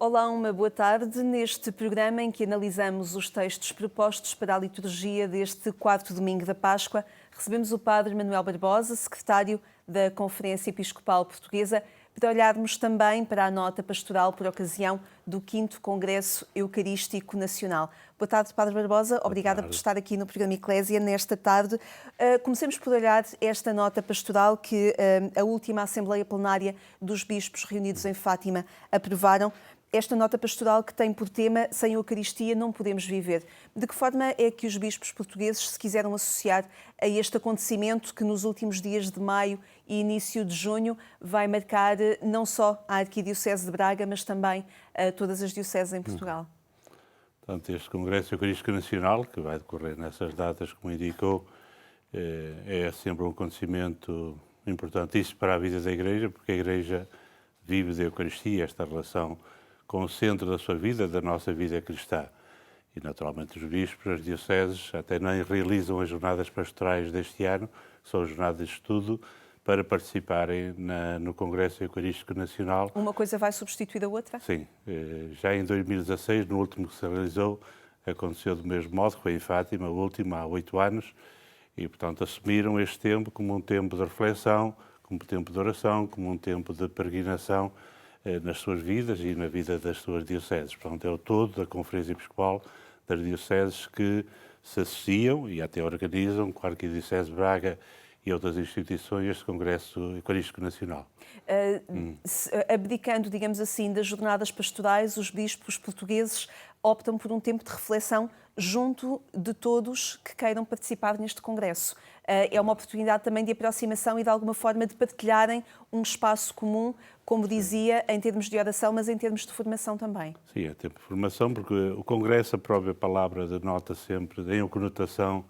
Olá, uma boa tarde. Neste programa em que analisamos os textos propostos para a liturgia deste quarto domingo da Páscoa, recebemos o Padre Manuel Barbosa, secretário da Conferência Episcopal Portuguesa, para olharmos também para a nota pastoral por ocasião do 5º Congresso Eucarístico Nacional. Boa tarde, Padre Barbosa. Obrigada por estar aqui no programa Eclésia nesta tarde. Comecemos por olhar esta nota pastoral que a última Assembleia Plenária dos Bispos reunidos em Fátima aprovaram. Esta nota pastoral que tem por tema "Sem Eucaristia não podemos viver". De que forma é que os bispos portugueses se quiseram associar a este acontecimento que nos últimos dias de maio e início de junho vai marcar não só a Arquidiocese de Braga, mas também todas as dioceses em Portugal? Portanto, este Congresso Eucarístico Nacional, que vai decorrer nessas datas, como indicou, é sempre um acontecimento importantíssimo para a vida da Igreja, porque a Igreja vive da Eucaristia, esta relação com o centro da sua vida, da nossa vida cristã. E, naturalmente, os bispos, as dioceses, até nem realizam as jornadas pastorais deste ano, que são jornadas de estudo, para participarem no Congresso Eucarístico Nacional. Uma coisa vai substituir a outra? Sim. Já em 2016, no último que se realizou, aconteceu do mesmo modo, que foi em Fátima, o último, há 8 anos, e, portanto, assumiram este tempo como um tempo de reflexão, como um tempo de oração, como um tempo de peregrinação nas suas vidas e na vida das suas dioceses. Portanto, é o todo da Conferência Episcopal das Dioceses que se associam e até organizam com a Arquidiocese de Braga e outras instituições este Congresso Eucarístico Nacional. Abdicando, digamos assim, das jornadas pastorais, os bispos portugueses optam por um tempo de reflexão junto de todos que queiram participar neste Congresso. É uma oportunidade também de aproximação e, de alguma forma, de partilharem um espaço comum, como dizia, em termos de oração, mas em termos de formação também. Sim, é tempo de formação, porque o Congresso, a própria palavra denota sempre, tem uma conotação,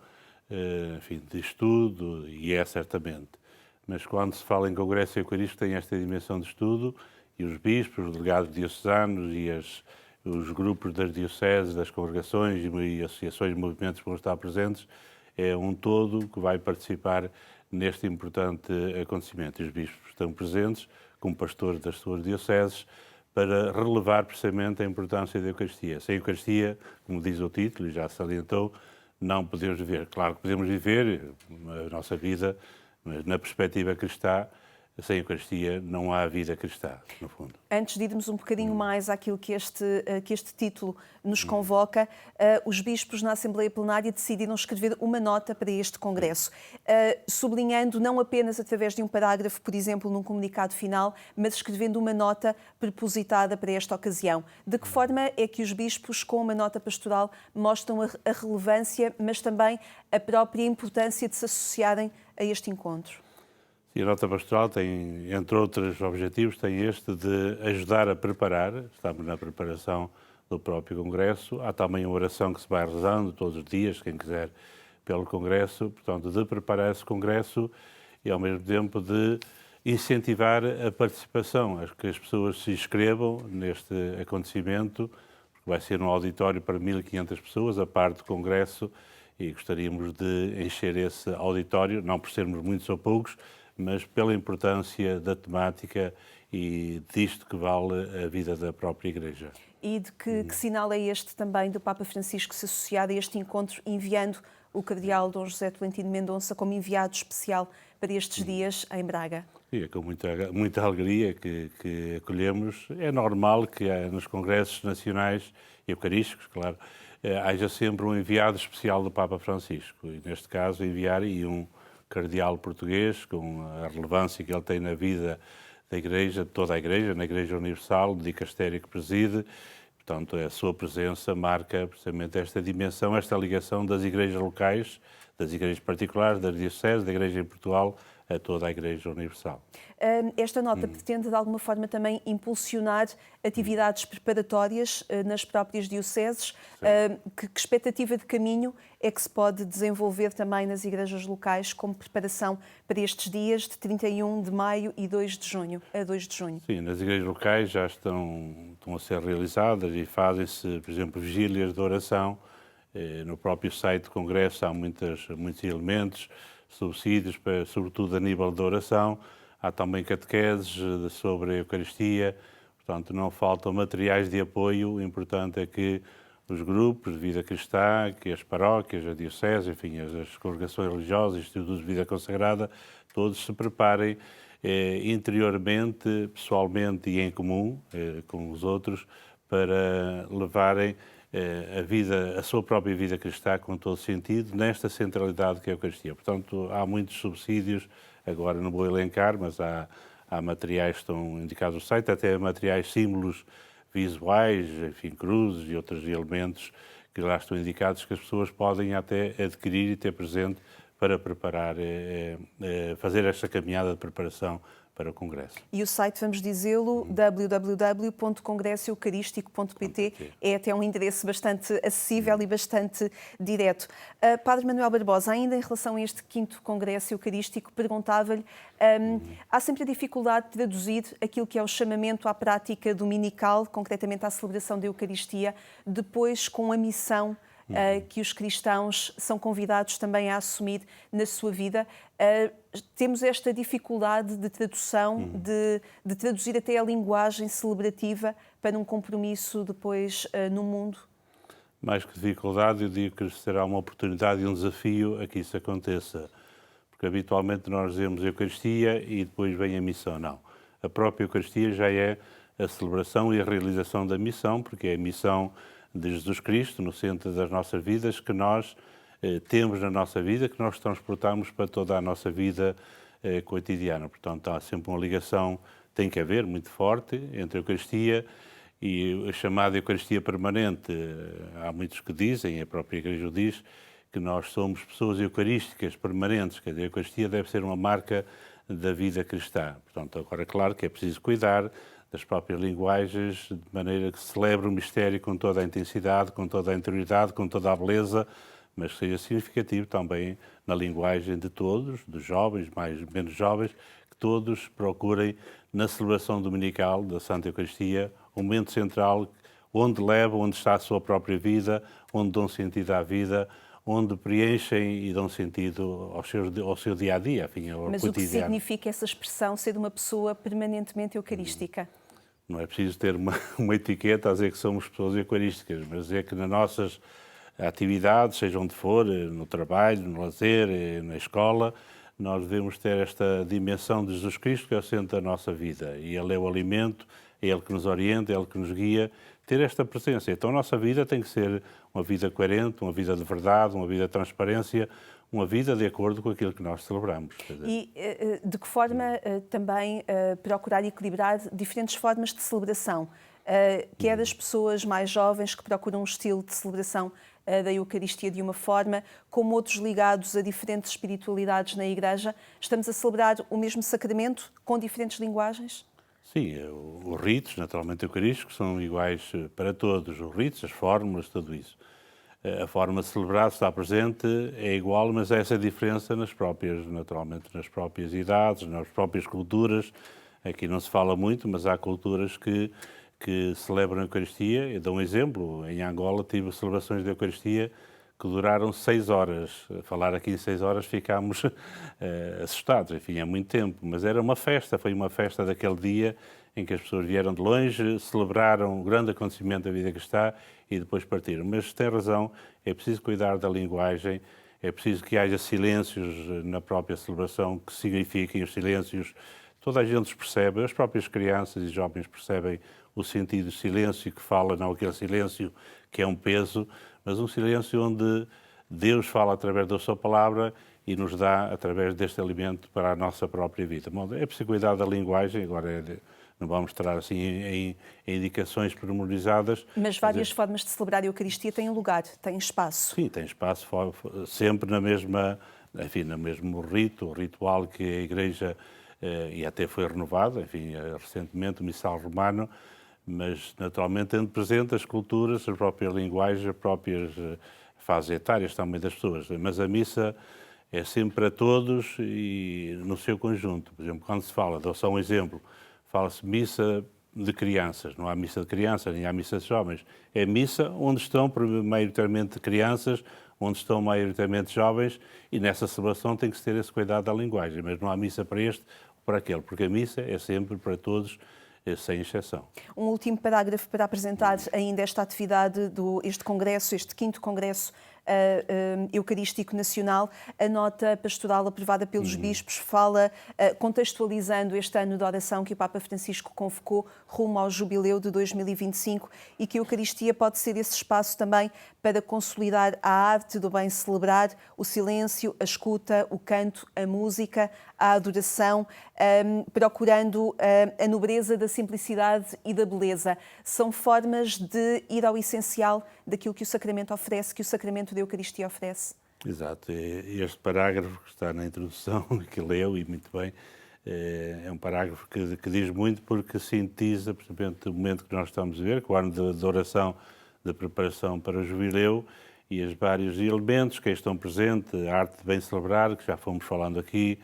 enfim, de estudo, e é certamente. Mas quando se fala em Congresso Eucarístico tem esta dimensão de estudo, e os bispos, os delegados diocesanos e os grupos das dioceses, das congregações e associações e movimentos que vão estar presentes, é um todo que vai participar neste importante acontecimento. E os bispos estão presentes, como pastores das suas dioceses, para relevar precisamente a importância da Eucaristia. Sem Eucaristia, como diz o título, e já salientou, não podemos viver. Claro que podemos viver a nossa vida, mas na perspectiva cristã, sem Eucaristia não há vida cristã, no fundo. Antes de irmos um bocadinho mais àquilo que este título nos convoca, os bispos na Assembleia Plenária decidiram escrever uma nota para este Congresso, sublinhando não apenas através de um parágrafo, por exemplo, num comunicado final, mas escrevendo uma nota propositada para esta ocasião. De que forma é que os bispos, com uma nota pastoral, mostram a relevância, mas também a própria importância de se associarem a este encontro? E a nota pastoral tem, entre outros objetivos, tem este de ajudar a preparar, estamos na preparação do próprio Congresso, há também a oração que se vai rezando todos os dias, quem quiser, pelo Congresso, portanto, de preparar esse Congresso e, ao mesmo tempo, de incentivar a participação, que as pessoas se inscrevam neste acontecimento, porque vai ser um auditório para 1.500 pessoas, a parte do Congresso, e gostaríamos de encher esse auditório, não por sermos muitos ou poucos, mas pela importância da temática e disto que vale a vida da própria Igreja. E de que sinal é este também do Papa Francisco se associar a este encontro, enviando o cardeal Dom José Tolentino Mendonça como enviado especial para estes dias em Braga? É com muita alegria que acolhemos. É normal que nos congressos nacionais e eucarísticos, claro, haja sempre um enviado especial do Papa Francisco. E neste caso, enviar um cardeal português, com a relevância que ele tem na vida da Igreja, de toda a Igreja, na Igreja Universal, de dicastério que preside. Portanto, a sua presença marca precisamente esta dimensão, esta ligação das igrejas locais, das igrejas particulares, das dioceses, da Igreja em Portugal, a toda a Igreja Universal. Esta nota pretende, de alguma forma, também impulsionar atividades preparatórias nas próprias dioceses. Que expectativa de caminho é que se pode desenvolver também nas igrejas locais como preparação para estes dias de 31 de maio e 2 de junho? Sim, nas igrejas locais já estão a ser realizadas e fazem-se, por exemplo, vigílias de oração. No próprio site do Congresso há muitos elementos, subsídios, sobretudo a nível de oração. Há também catequeses sobre a Eucaristia. Portanto, não faltam materiais de apoio. O importante é que os grupos de vida cristã, que as paróquias, a diocese, enfim, as congregações religiosas, institutos de vida consagrada, todos se preparem interiormente, pessoalmente e em comum com os outros para levarem a sua própria vida cristã com todo sentido, nesta centralidade que é a Eucaristia. Portanto, há muitos subsídios, agora não vou elencar, mas há materiais que estão indicados no site, até materiais, símbolos visuais, enfim, cruzes e outros elementos que lá estão indicados que as pessoas podem até adquirir e ter presente para preparar, fazer esta caminhada de preparação para o Congresso. E o site, vamos dizê-lo, www.congressoeucarístico.pt, é até um endereço bastante acessível e bastante direto. Padre Manuel Barbosa, ainda em relação a este 5º Congresso Eucarístico, perguntava-lhe, há sempre a dificuldade de traduzir aquilo que é o chamamento à prática dominical, concretamente à celebração da Eucaristia, depois com a missão que os cristãos são convidados também a assumir na sua vida. Temos esta dificuldade de tradução, de traduzir até a linguagem celebrativa para um compromisso depois no mundo? Mais que dificuldade, eu digo que será uma oportunidade e um desafio a que isso aconteça. Porque habitualmente nós dizemos Eucaristia e depois vem a missão. Não. A própria Eucaristia já é a celebração e a realização da missão, porque é a missão de Jesus Cristo, no centro das nossas vidas, que nós temos na nossa vida, que nós transportamos para toda a nossa vida cotidiana. Portanto, há sempre uma ligação, tem que haver, muito forte, entre a Eucaristia e a chamada Eucaristia permanente. Há muitos que dizem, a própria Igreja diz, que nós somos pessoas eucarísticas permanentes, quer dizer, a Eucaristia deve ser uma marca da vida cristã. Portanto, agora, claro que é preciso cuidar das próprias linguagens, de maneira que se celebre o mistério com toda a intensidade, com toda a interioridade, com toda a beleza, mas que seja significativo também na linguagem de todos, dos jovens, mais menos jovens, que todos procurem, na celebração dominical da Santa Eucaristia, um momento central onde levam, onde está a sua própria vida, onde dão sentido à vida, onde preenchem e dão sentido ao seu dia-a-dia, enfim, ao Mas cotidiano. o que significa essa expressão ser uma pessoa permanentemente eucarística? Não é preciso ter uma etiqueta a dizer que somos pessoas eucarísticas, mas dizer que nas nossas atividades, seja onde for, no trabalho, no lazer, na escola, nós devemos ter esta dimensão de Jesus Cristo que é o centro da nossa vida. E Ele é o alimento, é Ele que nos orienta, é Ele que nos guia. Ter esta presença. Então a nossa vida tem que ser uma vida coerente, uma vida de verdade, uma vida de transparência, uma vida de acordo com aquilo que nós celebramos. E de que forma também procurar equilibrar diferentes formas de celebração, quer das pessoas mais jovens que procuram um estilo de celebração da Eucaristia de uma forma, como outros ligados a diferentes espiritualidades na Igreja, estamos a celebrar o mesmo sacramento com diferentes linguagens? Sim, os ritos, naturalmente eucarísticos, são iguais para todos, os ritos, as fórmulas, tudo isso. A forma de celebrar está presente, é igual, mas há essa diferença naturalmente nas próprias idades, nas próprias culturas. Aqui não se fala muito, mas há culturas que celebram a Eucaristia. Eu dou um exemplo, em Angola tive celebrações da Eucaristia que duraram 6 horas. A falar aqui em 6 horas ficámos assustados, enfim, é muito tempo. Mas era uma festa, foi uma festa daquele dia em que as pessoas vieram de longe, celebraram o grande acontecimento da vida cristã e depois partiram. Mas tem razão, é preciso cuidar da linguagem, é preciso que haja silêncios na própria celebração, que signifiquem os silêncios. Toda a gente os percebe, as próprias crianças e jovens percebem o sentido do silêncio, que fala, não aquele silêncio que é um peso, mas um silêncio onde Deus fala através da sua palavra e nos dá através deste alimento para a nossa própria vida. Bom, é preciso cuidar da linguagem, agora não vamos entrar assim em indicações pormenorizadas. Mas várias formas de celebrar a Eucaristia têm lugar, têm espaço. Sim, tem espaço, sempre na mesma, enfim, no mesmo rito, o ritual que a Igreja, e até foi renovado, enfim, recentemente, o Missal Romano, mas naturalmente tendo presente as culturas, a própria linguagem, as próprias fases etárias também das pessoas. Mas a missa é sempre para todos e no seu conjunto. Por exemplo, quando se fala, dou só um exemplo, fala-se missa de crianças, não há missa de crianças, nem há missa de jovens. É missa onde estão maioritariamente crianças, onde estão maioritariamente jovens, e nessa celebração tem que se ter esse cuidado da linguagem, mas não há missa para este ou para aquele, porque a missa é sempre para todos sem exceção. Um último parágrafo para apresentar ainda esta atividade, este congresso, este 5º Congresso Eucarístico Nacional. A nota pastoral aprovada pelos bispos fala, contextualizando este ano de oração que o Papa Francisco convocou rumo ao jubileu de 2025 e que a Eucaristia pode ser esse espaço também para consolidar a arte do bem celebrar, o silêncio, a escuta, o canto, a música, a adoração, procurando a nobreza da simplicidade e da beleza. São formas de ir ao essencial daquilo que o sacramento oferece, que o sacramento da Eucaristia oferece. Exato. Este parágrafo que está na introdução, que leu, e muito bem, é um parágrafo que diz muito porque sintetiza, precisamente, o momento que nós estamos a ver, que é o ano de oração, de preparação para o jubileu, e os vários elementos que aí estão presentes, a arte de bem celebrar, que já fomos falando aqui,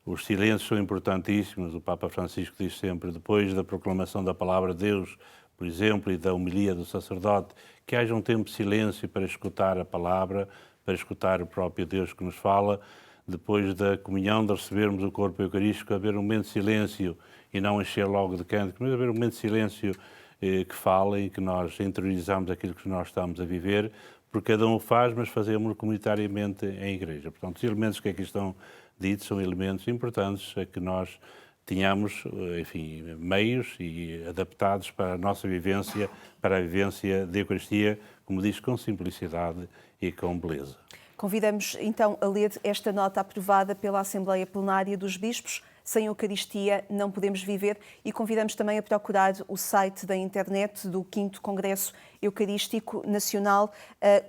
os silêncios são importantíssimos. O Papa Francisco diz sempre, depois da proclamação da palavra de Deus, por exemplo, e da homilia do sacerdote, que haja um tempo de silêncio para escutar a palavra, para escutar o próprio Deus que nos fala. Depois da comunhão, de recebermos o corpo eucarístico, haver um momento de silêncio e não encher logo de cântico, mas haver um momento de silêncio que fala e que nós interiorizamos aquilo que nós estamos a viver, porque cada um o faz, mas fazemos-lo comunitariamente em igreja. Portanto, os elementos que aqui estão ditos são elementos importantes a que nós tenhamos, enfim, meios e adaptados para a nossa vivência, para a vivência da Eucaristia, como diz, com simplicidade e com beleza. Convidamos então a ler esta nota aprovada pela Assembleia Plenária dos Bispos. Sem Eucaristia não podemos viver, e convidamos também a procurar o site da internet do 5º Congresso Eucarístico Nacional,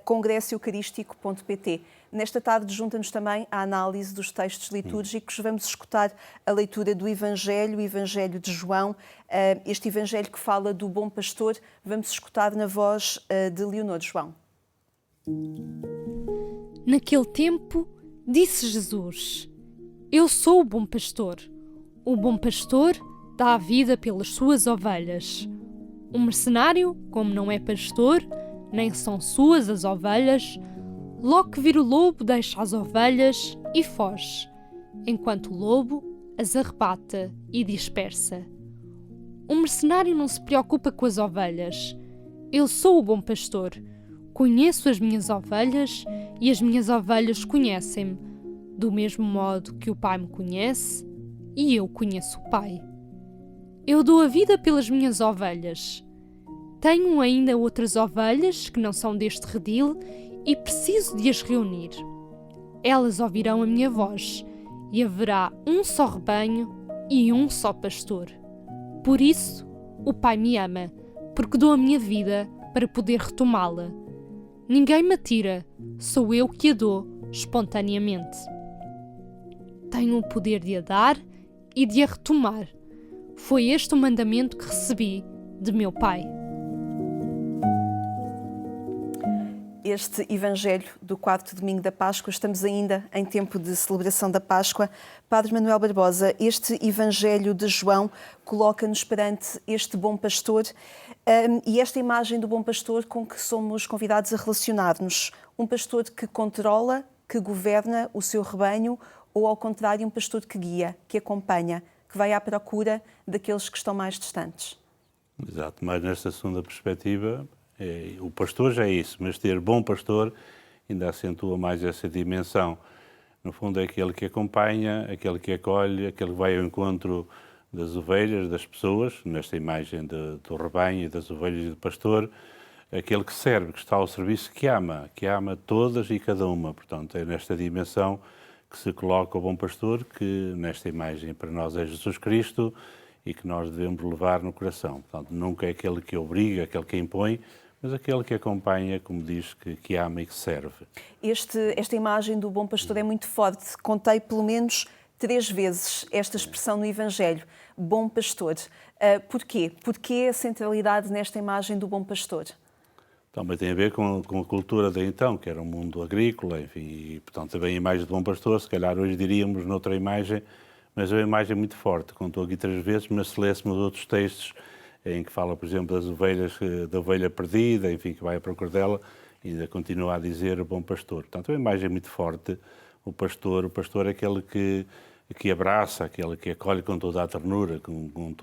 congressoeucarístico.pt. Nesta tarde junta-nos também a análise dos textos litúrgicos. Vamos escutar a leitura do Evangelho, o Evangelho de João, este Evangelho que fala do bom pastor. Vamos escutar na voz de Leonor João. Naquele tempo, disse Jesus: Eu sou o bom pastor. O bom pastor dá a vida pelas suas ovelhas. O mercenário, como não é pastor, nem são suas as ovelhas, logo que vir o lobo deixa as ovelhas e foge, enquanto o lobo as arrebata e dispersa. O mercenário não se preocupa com as ovelhas. Eu sou o bom pastor. Conheço as minhas ovelhas e as minhas ovelhas conhecem-me, do mesmo modo que o Pai me conhece e eu conheço o Pai. Eu dou a vida pelas minhas ovelhas. Tenho ainda outras ovelhas que não são deste redil e preciso de as reunir. Elas ouvirão a minha voz e haverá um só rebanho e um só pastor. Por isso, o Pai me ama, porque dou a minha vida para poder retomá-la. Ninguém me tira, sou eu que a dou espontaneamente. Tenho o poder de a dar e de a retomar. Foi este o mandamento que recebi de meu Pai. Este Evangelho do 4º domingo da Páscoa, estamos ainda em tempo de celebração da Páscoa. Padre Manuel Barbosa, este Evangelho de João coloca-nos perante este bom pastor e esta imagem do bom pastor com que somos convidados a relacionar-nos. Um pastor que controla, que governa o seu rebanho, ou ao contrário, um pastor que guia, que acompanha, que vai à procura daqueles que estão mais distantes. Exato, mas nesta segunda perspectiva, o pastor já é isso, mas ter bom pastor ainda acentua mais essa dimensão. No fundo é aquele que acompanha, aquele que acolhe, aquele que vai ao encontro das ovelhas, das pessoas, nesta imagem do rebanho, das ovelhas e do pastor, aquele que serve, que está ao serviço, que ama todas e cada uma. Portanto, é nesta dimensão que se coloca o bom pastor, que nesta imagem para nós é Jesus Cristo e que nós devemos levar no coração. Portanto, nunca é aquele que obriga, aquele que impõe, mas aquele que acompanha, como diz, que ama e que serve. Esta imagem do bom pastor é muito forte. Contei pelo menos 3 vezes esta expressão no Evangelho, bom pastor. Porquê? Porquê a centralidade nesta imagem do bom pastor? Também tem a ver com a cultura de então, que era um mundo agrícola, enfim, e, portanto, também a imagem de bom pastor, se calhar hoje diríamos noutra imagem, mas é uma imagem muito forte. Contou aqui 3 vezes, mas se lêssemos outros textos em que fala, por exemplo, das ovelhas, da ovelha perdida, enfim, que vai à procura dela, e ainda continua a dizer o bom pastor. Portanto, é uma imagem muito forte. O pastor é aquele que abraça, aquele que acolhe com toda a ternura, com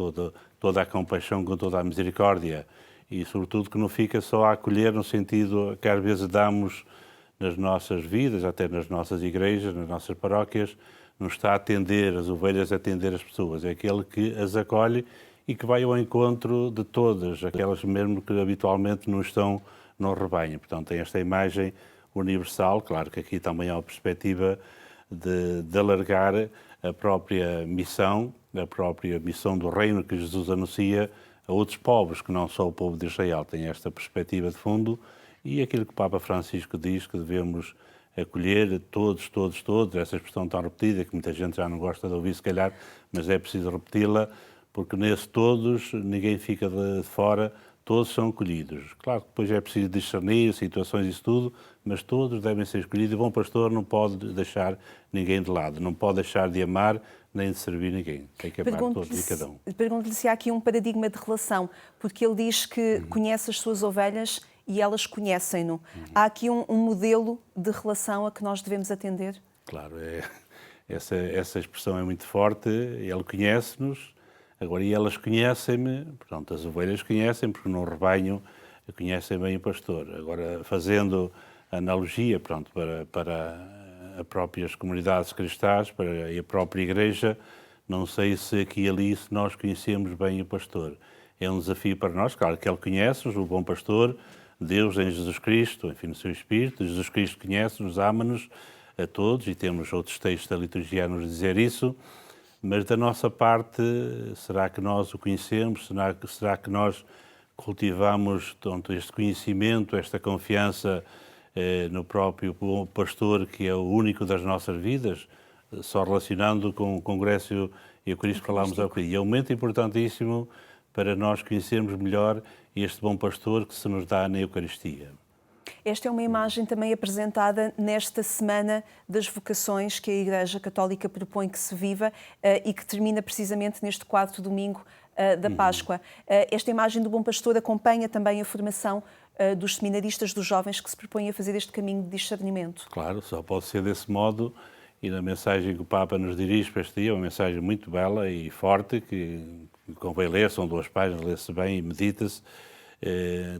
toda a compaixão, com toda a misericórdia e, sobretudo, que não fica só a acolher no sentido que às vezes damos nas nossas vidas, até nas nossas igrejas, nas nossas paróquias, não está a atender as ovelhas, a atender as pessoas. É aquele que as acolhe e que vai ao encontro de todas, aquelas mesmo que habitualmente não estão no rebanho. Portanto, tem esta imagem universal. Claro que aqui também há a perspectiva de alargar a própria missão do reino que Jesus anuncia a outros povos, que não só o povo de Israel. Tem esta perspectiva de fundo e aquilo que o Papa Francisco diz, que devemos acolher todos, essa expressão tão repetida, que muita gente já não gosta de ouvir, se calhar, mas é preciso repeti-la, porque nesse todos ninguém fica de fora, todos são acolhidos. Claro que depois é preciso discernir situações e isso tudo, mas todos devem ser escolhidos. O bom pastor não pode deixar ninguém de lado, não pode deixar de amar nem de servir ninguém. Tem que amar todos e cada um. Pergunto-lhe se há aqui um paradigma de relação, porque ele diz que conhece as suas ovelhas e elas conhecem-no. Há aqui um modelo de relação a que nós devemos atender? Claro, essa expressão é muito forte. Ele conhece-nos, agora e elas conhecem-me, portanto as ovelhas conhecem, porque no rebanho conhecem bem o pastor. Agora, fazendo analogia, pronto, para as próprias comunidades cristãs, para a própria Igreja, não sei se aqui e ali se nós conhecemos bem o pastor. É um desafio para nós, claro que ele conhece-nos, o bom pastor, Deus em Jesus Cristo, enfim, no seu Espírito. Jesus Cristo conhece-nos, ama-nos a todos, e temos outros textos da liturgia a nos dizer isso, mas da nossa parte, será que nós o conhecemos? Será que nós cultivamos tanto este conhecimento, esta confiança no próprio bom pastor, que é o único das nossas vidas, só relacionando com o Congresso Eucarístico que falámos há bocadinho? É um momento importantíssimo para nós conhecermos melhor este bom pastor que se nos dá na Eucaristia. Esta é uma imagem também apresentada nesta Semana das Vocações que a Igreja Católica propõe que se viva e que termina precisamente neste quarto domingo da Páscoa. Esta imagem do bom pastor acompanha também a formação dos seminaristas, dos jovens que se propõem a fazer este caminho de discernimento. Claro, só pode ser desse modo, e na mensagem que o Papa nos dirige para este dia, uma mensagem muito bela e forte, que convém ler, são 2 páginas, lê-se bem e medita-se,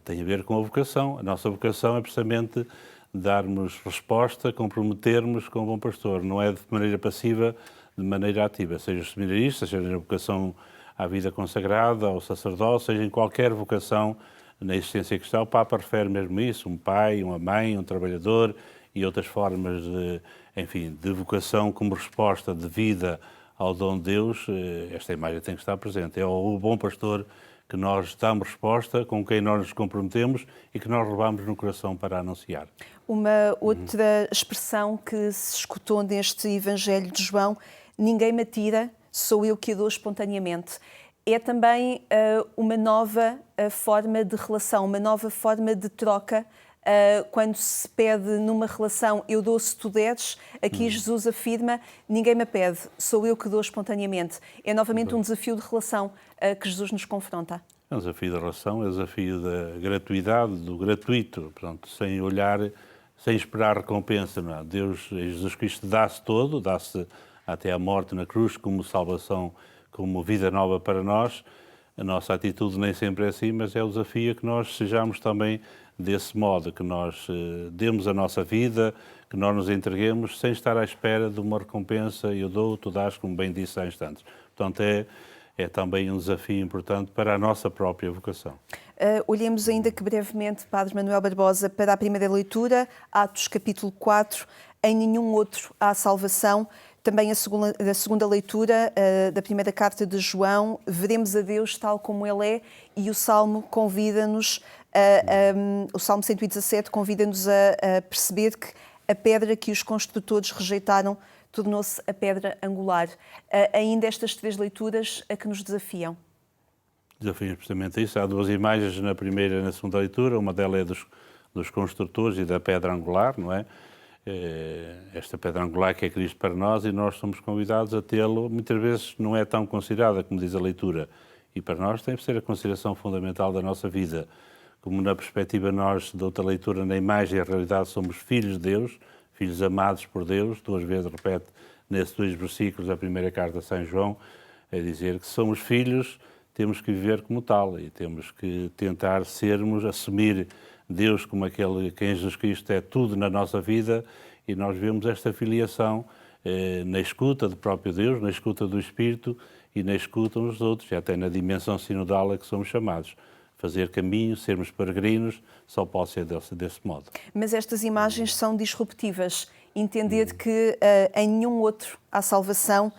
tem a ver com a vocação. A nossa vocação é precisamente darmos resposta, comprometermos com o bom pastor. Não é de maneira passiva, de maneira ativa. Seja os seminaristas, seja a vocação à vida consagrada, ao sacerdócio, seja em qualquer vocação na existência cristã. O Papa refere mesmo isso, um pai, uma mãe, um trabalhador e outras formas de vocação como resposta de vida ao dom de Deus. Esta imagem tem que estar presente. É o bom pastor que nós damos resposta, com quem nós nos comprometemos e que nós levamos no coração para anunciar. Uma outra expressão que se escutou neste Evangelho de João: ninguém me atira, sou eu que a dou espontaneamente. É também uma nova forma de relação, uma nova forma de troca. Quando se pede numa relação, eu dou se tu deres, aqui Jesus afirma, ninguém me pede, sou eu que dou espontaneamente. É novamente um desafio de relação que Jesus nos confronta. É um desafio da relação, é um desafio da gratuidade, do gratuito, portanto, sem olhar, sem esperar recompensa. Não é? Deus, Jesus Cristo dá-se todo, dá-se até à morte na cruz como salvação, como vida nova para nós. A nossa atitude nem sempre é assim, mas é o desafio que nós sejamos também desse modo, que nós demos a nossa vida, que nós nos entreguemos sem estar à espera de uma recompensa. Eu dou, tu dás, como bem disse há instantes. Portanto, é também um desafio importante para a nossa própria vocação. Olhemos ainda que brevemente, Padre Manuel Barbosa, para a primeira leitura, Atos capítulo 4, em nenhum outro há salvação. Também a segunda leitura da primeira carta de João, veremos a Deus tal como Ele é, e o Salmo convida-nos, o Salmo 117 convida-nos a perceber que a pedra que os construtores rejeitaram tornou-se a pedra angular. Ainda estas 3 leituras a que nos desafiam. Desafiam precisamente isso. Há 2 imagens na primeira e na segunda leitura, uma delas é dos construtores e da pedra angular, não é? Esta pedra angular que é Cristo para nós, e nós somos convidados a tê-lo. Muitas vezes não é tão considerada como diz a leitura, e para nós tem que ser a consideração fundamental da nossa vida. Como na perspectiva nós, da outra leitura, na imagem e a realidade, somos filhos de Deus, filhos amados por Deus. 2 vezes repete nesses 2 versículos da primeira carta de São João, é dizer que somos filhos, temos que viver como tal e temos que tentar assumir Deus como aquele que em Jesus Cristo é tudo na nossa vida, e nós vemos esta filiação na escuta do próprio Deus, na escuta do Espírito e na escuta uns dos outros, e até na dimensão sinodal a que somos chamados. Fazer caminho, sermos peregrinos, só pode ser desse modo. Mas estas imagens são disruptivas. Entender que em nenhum outro há salvação,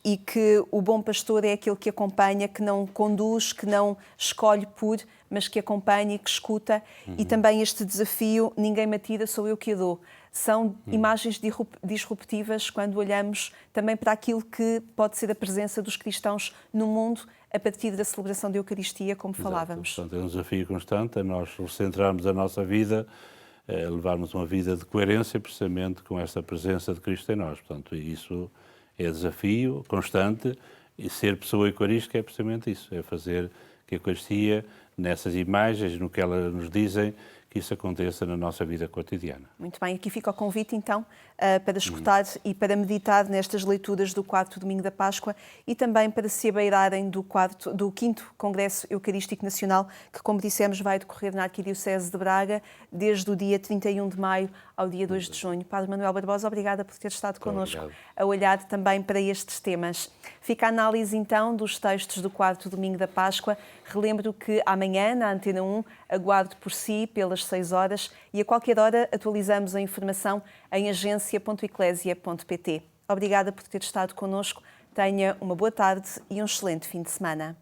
e que o bom pastor é aquele que acompanha, que não conduz, que não escolhe por, mas que acompanha e que escuta. E também este desafio, ninguém me atira, sou eu que a dou. São imagens disruptivas quando olhamos também para aquilo que pode ser a presença dos cristãos no mundo a partir da celebração da Eucaristia, como falávamos. Portanto, é um desafio constante a nós centrarmos a nossa vida, a levarmos uma vida de coerência precisamente com esta presença de Cristo em nós. Portanto, isso é desafio constante, e ser pessoa eucarística é precisamente isso, é fazer que a Eucaristia, nessas imagens, no que elas nos dizem, que isso aconteça na nossa vida cotidiana. Muito bem, aqui fica o convite então para escutar e para meditar nestas leituras do 4º domingo da Páscoa e também para se abeirarem do 5º Congresso Eucarístico Nacional, que, como dissemos, vai decorrer na Arquidiocese de Braga desde o dia 31 de maio ao dia 2 de junho. Padre Manuel Barbosa, obrigada por ter estado connosco a olhar também para estes temas. Fica a análise então dos textos do 4º domingo da Páscoa. Relembro que amanhã, na Antena 1, aguardo por si pelas 6 horas e a qualquer hora atualizamos a informação em agência.eclesia.pt. Obrigada por ter estado connosco. Tenha uma boa tarde e um excelente fim de semana.